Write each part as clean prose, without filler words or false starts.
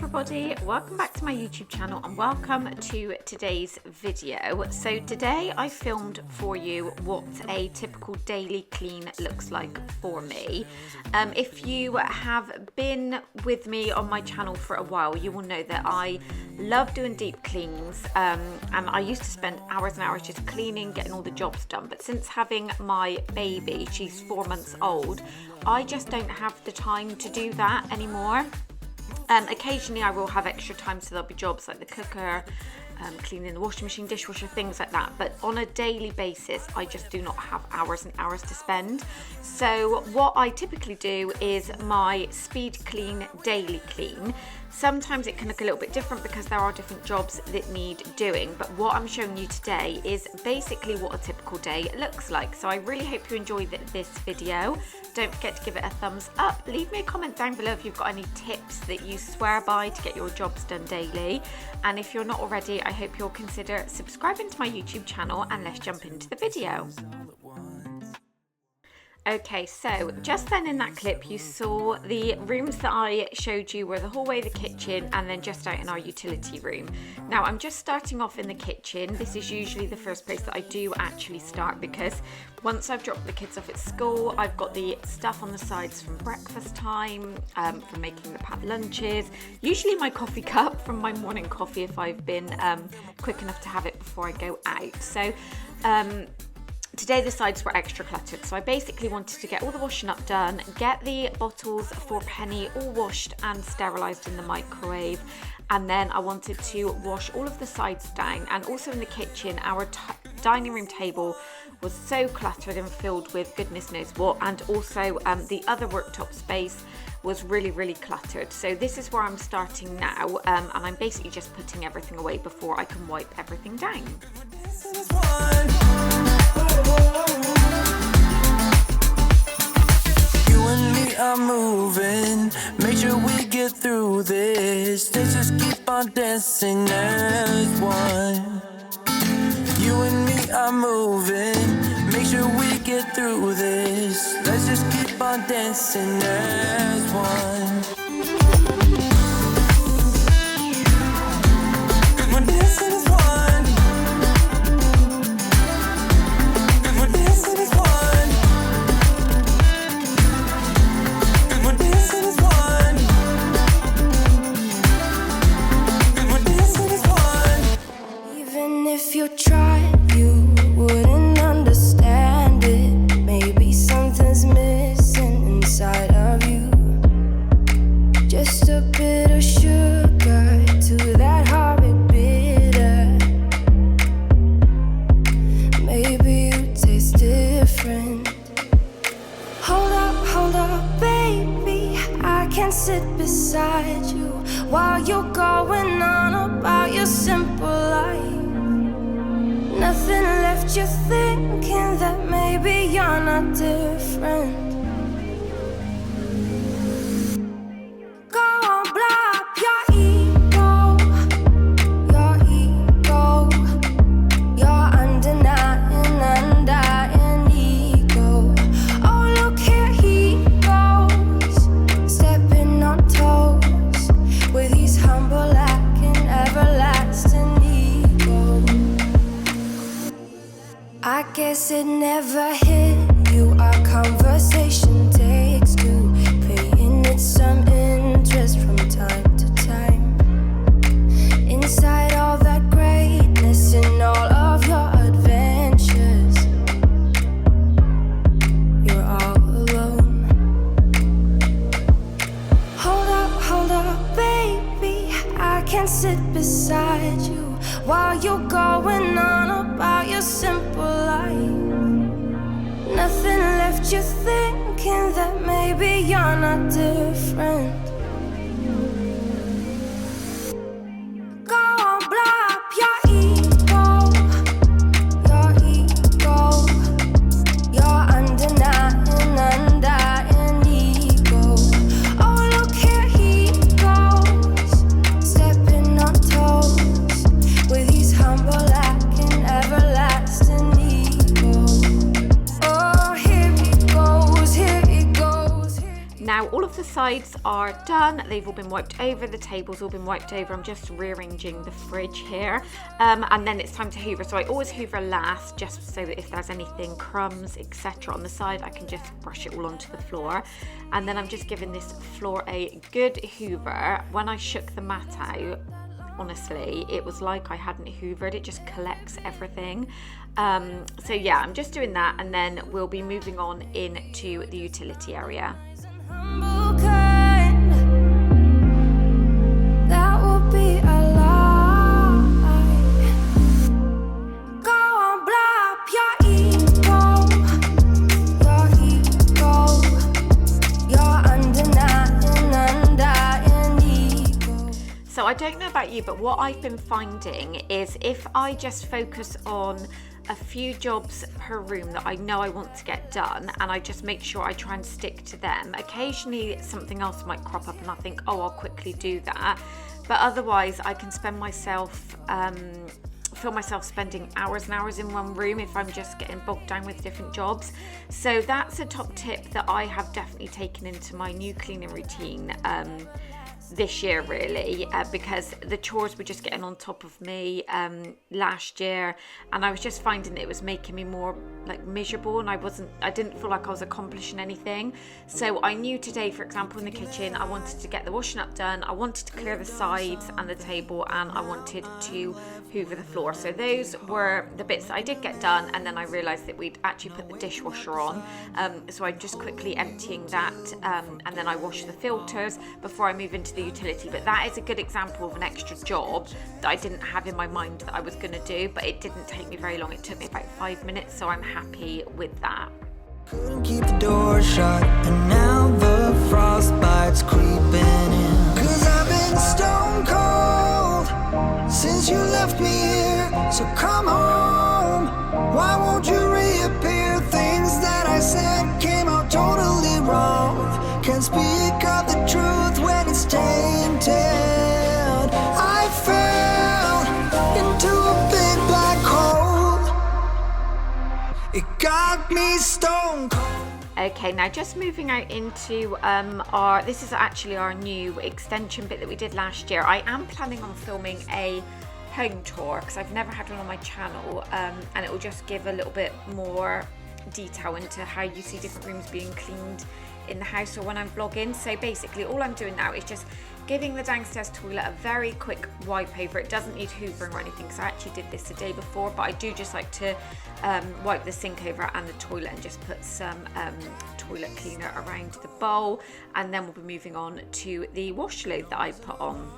everybody, welcome back to my YouTube channel and welcome to today's video. So today I filmed for you what a typical daily clean looks like for me. If you have been with me on my channel for a while, you will know that I love doing deep cleans, and I used to spend hours and hours just cleaning, getting all the jobs done. But since having my baby, she's 4 months old, I just don't have the time to do that anymore. Occasionally I will have extra time, so there'll be jobs like the cooker, cleaning the washing machine, dishwasher, things like that. But on a daily basis, I just do not have hours and hours to spend. So what I typically do is my speed clean, daily clean. Sometimes it can look a little bit different because there are different jobs that need doing, but what I'm showing you today is basically what a typical day looks like. So I really hope you enjoy this video. Don't forget to give it a thumbs up. Leave me a comment down below if you've got any tips that you swear by to get your jobs done daily. And if you're not already, I hope you'll consider subscribing to my YouTube channel, and let's jump into the video. Okay, so just then in that clip you saw the rooms that I showed you were the hallway, the kitchen, and then just out in our utility room. Now I'm just starting off in the kitchen. This is usually the first place that I do actually start, because once I've dropped the kids off at school, I've got the stuff on the sides from breakfast time, from making the packed lunches, usually my coffee cup from my morning coffee if I've been quick enough to have it before I go out. So today the sides were extra cluttered, so I basically wanted to get all the washing up done, get the bottles for Penny all washed and sterilised in the microwave, and then I wanted to wash all of the sides down. And also in the kitchen, our dining room table was so cluttered and filled with goodness knows what, and also the other worktop space was really cluttered. So this is where I'm starting now, and I'm basically just putting everything away before I can wipe everything down. You and me are moving, make sure we get through this. Let's just keep on dancing as one. You and me are moving, make sure we get through this. Let's just keep on dancing as one. 'Cause we're dancing as one. 'Cause we're dancing as one. 'Cause we're dancing as one. 'Cause we're dancing as one. Even if you tried, you wouldn't understand it. Maybe something's missing inside of you. Just a bit of sugar to that horrid bitter. Maybe you taste different. Hold up, baby. I can't sit beside you while you're going on about your simple life. Nothing left you thinking that maybe you're not different. Go on, blow up your ego, your undying ego. Oh, look here he goes, stepping on toes with his humble lacking everlasting ego. I guess it never hit you. Our conversation takes two, paying it some interest from time to time. Inside all that greatness and all of your adventures, you're all alone. Hold up, baby. I can't sit beside you while you're going on about your simple life. Nothing left you thinking that maybe you're not different. Go on, blow up your ego, your undying ego. Oh, look here he goes, stepping on toes with his humble lacking everlasting ego. Oh, here he goes. Now all of the side sides are done. They've all been wiped over. The table's all been wiped over. I'm just rearranging the fridge here. And then it's time to hoover. So I always hoover last, just so that if there's anything, crumbs, etc. on the side, I can just brush it all onto the floor. And then I'm just giving this floor a good hoover. When I shook the mat out, honestly, it was like I hadn't hoovered. It just collects everything. So yeah, I'm just doing that, and then we'll be moving on into the utility area. That would be a lie. Go on, blow up your ego, your undying ego. So I don't know about you, but what I've been finding is if I just focus on a few jobs per room that I know I want to get done, and I just make sure I try and stick to them. Occasionally something else might crop up and I think, oh, I'll quickly do that. But otherwise I can feel myself spending hours and hours in one room if I'm just getting bogged down with different jobs. So that's a top tip that I have definitely taken into my new cleaning routine this year, really, because the chores were just getting on top of me last year, and I was just finding it was making me more like miserable, and I didn't feel like I was accomplishing anything. So I knew today, for example, in the kitchen, I wanted to get the washing up done, I wanted to clear the sides and the table, and I wanted to hoover the floor. So those were the bits that I did get done, and then I realized that we'd actually put the dishwasher on, so I'm just quickly emptying that, and then I wash the filters before I move into the utility. But that is a good example of an extra job that I didn't have in my mind that I was going to do, but it didn't take me very long. It took me about 5 minutes, so I'm happy with that. Couldn't keep the door shut, and now the frostbite's creeping in. 'Cause I've been stone cold since you left me here. So come home, why won't you reappear? Things that I said came out totally wrong. Can't speak of the truth when it's tainted. I fell into a big black hole. It got me stone cold. Okay, now just moving out into this is actually our new extension bit that we did last year. I am planning on filming a home tour because I've never had one on my channel, and it will just give a little bit more detail into how you see different rooms being cleaned in the house or when I'm vlogging. So basically all I'm doing now is just giving the downstairs toilet a very quick wipe over. It doesn't need hoovering or anything, because I actually did this the day before, but I do just like to wipe the sink over and the toilet and just put some toilet cleaner around the bowl, and then we'll be moving on to the wash load that I put on.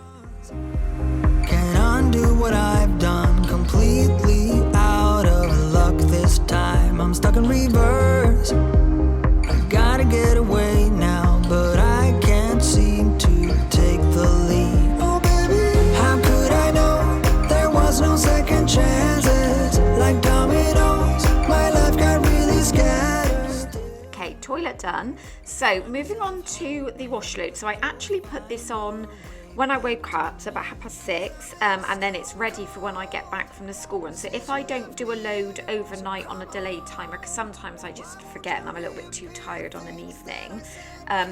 Can't undo what I've done, completely out of luck this time. I'm stuck in reverse. I gotta get away now, but I can't seem to take the lead. Oh baby, how could I know there was no second chances? Like dominoes, my life got really scattered. Okay, toilet done. So moving on to the wash load. So I actually put this on when I woke up, so about 6:30, and then it's ready for when I get back from the school run. So if I don't do a load overnight on a delayed timer, because sometimes I just forget and I'm a little bit too tired on an evening,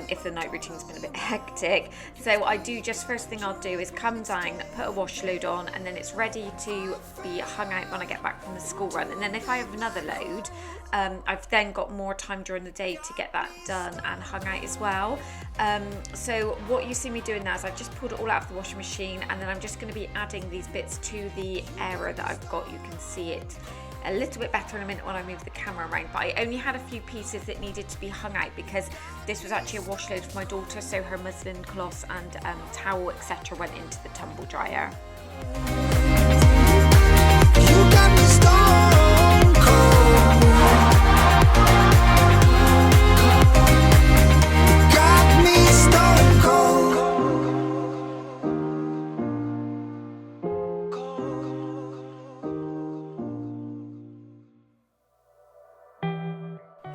if the night routine's been a bit hectic. So I do just, first thing I'll do is come down, put a wash load on, and then it's ready to be hung out when I get back from the school run. And then if I have another load, I've then got more time during the day to get that done and hung out as well. So what you see me doing now is I've just pulled it all out of the washing machine, and then I'm just going to be adding these bits to the area that I've got. You can see it a little bit better in a minute when I move the camera around, but I only had a few pieces that needed to be hung out because this was actually a wash load for my daughter, so her muslin cloths and towel, etc. went into the tumble dryer. You got me stone cold. Got me stone cold.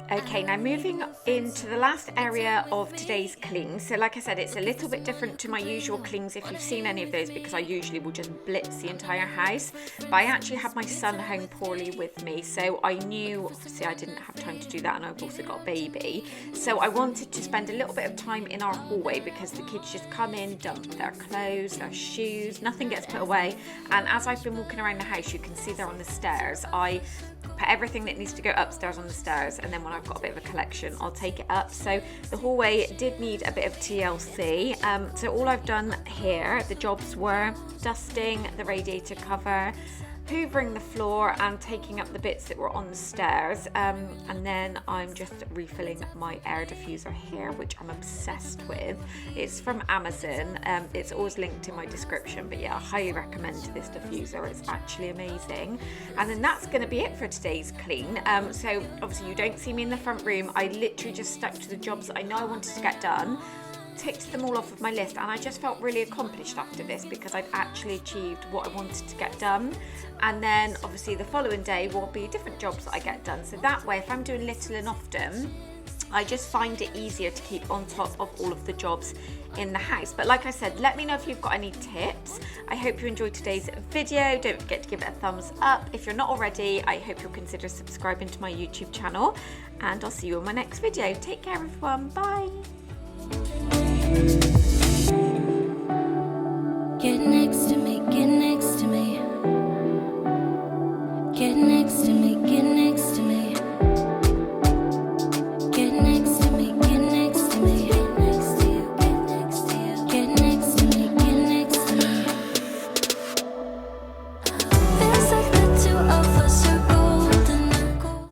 Okay, now moving into the last area of today's clean. So like I said, it's a little bit different to my usual cleans if you've seen any of those, because I usually will just blitz the entire house. But I actually had my son home poorly with me, so I knew obviously I didn't have time to do that, and I've also got a baby. So I wanted to spend a little bit of time in our hallway because the kids just come in, dump their clothes, their shoes, nothing gets put away. And as I've been walking around the house, you can see there on the stairs, I put everything that needs to go upstairs on the stairs, and then when I've got a bit of a collection, I'll take it up. So the hallway did need a bit of TLC. So all I've done here, the jobs were dusting the radiator cover, hoovering the floor and taking up the bits that were on the stairs, and then I'm just refilling my air diffuser here, which I'm obsessed with. It's from Amazon. It's always linked in my description, but yeah, I highly recommend this diffuser. It's actually amazing. And then that's going to be it for today's clean. So obviously you don't see me in the front room. I literally just stuck to the jobs that I know I wanted to get done, ticked them all off of my list, and I just felt really accomplished after this because I'd actually achieved what I wanted to get done. And then obviously the following day will be different jobs that I get done, so that way if I'm doing little and often, I just find it easier to keep on top of all of the jobs in the house. But like I said, let me know if you've got any tips. I hope you enjoyed today's video. Don't forget to give it a thumbs up. If you're not already, I hope you'll consider subscribing to my YouTube channel, and I'll see you in my next video. Take care everyone, bye.